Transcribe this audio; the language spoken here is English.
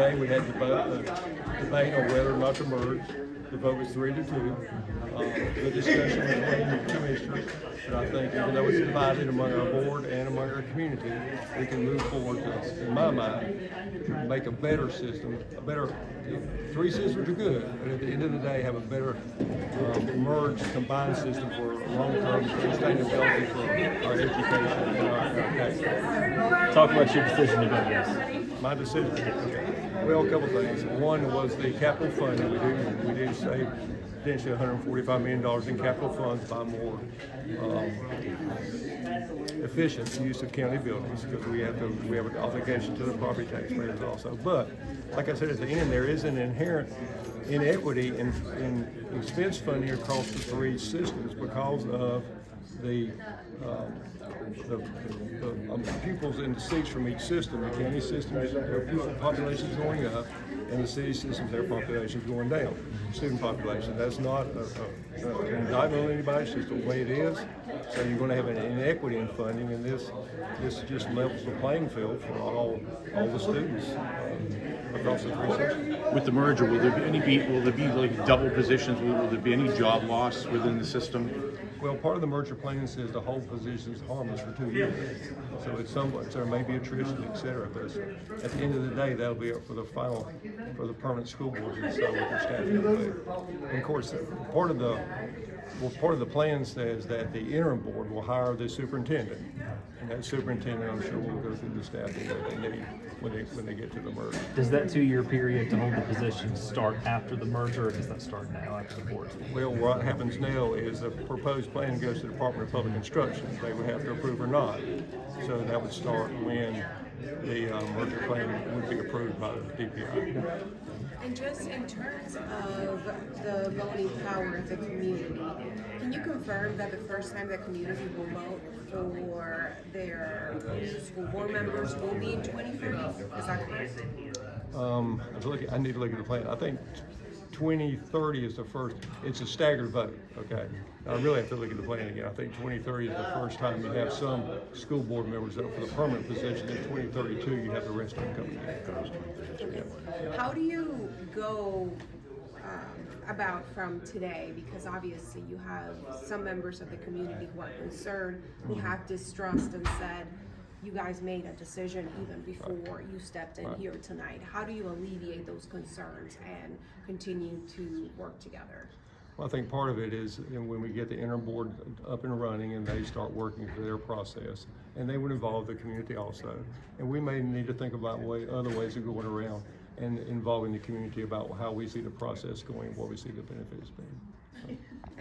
today we had debate on whether or not to merge. The vote was 3-2. The discussion between the commissioners, but I think even though it's divided among our board and among our community, we can move forward to, in my mind, make a better system, three systems are good, but at the end of the day, have a better merged, combined system for long-term sustainability for our education and our taxpayers. Talk about your decision to vote yes. My decision? Well, a couple things. One was the capital funding. We do save potentially $145 million in capital funds by more efficient use of county buildings, because we have an obligation to the property taxpayers also. But like I said at the end, there is an inherent inequity in expense funding across the three systems because of the pupils in the seats from each system. The county systems, their pupil population is going up, and the city systems, their population is going down. Student population. That's not an indictment on anybody. It's just the way it is. So you're going to have an inequity in funding, and this just levels the playing field for all the students across the three systems. With the merger, will there be like double positions? Will there be any job loss within the system? Well, part of the merger plan says the whole position is harmless for 2 years. So it's somewhat, there may be attrition, et cetera, but at the end of the day, that'll be up for the permanent school boards to decide what their staffing will be. And of course, part of the plan says that the interim board will hire the superintendent. And that superintendent, I'm sure, will go through the staffing that they need when they get to the merger. Does that 2-year period to hold the position start after the merger, or does that start now after the board? Well, what happens now is the proposed plan goes to the Department of Public Instruction. They would have to approve or not. So that would start when the merger plan would be approved by the DPI. And just in terms of the voting power of the community, can you confirm that the first time the community will vote for their school board members will be in 2030? Is that correct? I need to look at the plan. I think 2030 is the first. It's a staggered vote. Okay. I really have to look at the plan again. I think 2030 is the first time you have some school board members up for the permanent position. In 2032, you have the rest of them coming in. Okay. How do you go about from today? Because obviously you have some members of the community who are concerned, who have distrust and said, you guys made a decision even before you stepped in here tonight. How do you alleviate those concerns and continue to work together? Well, I think part of it is when we get the interim board up and running and they start working through their process, and they would involve the community also. And we may need to think about other ways of going around and involving the community about how we see the process going, what we see the benefits being.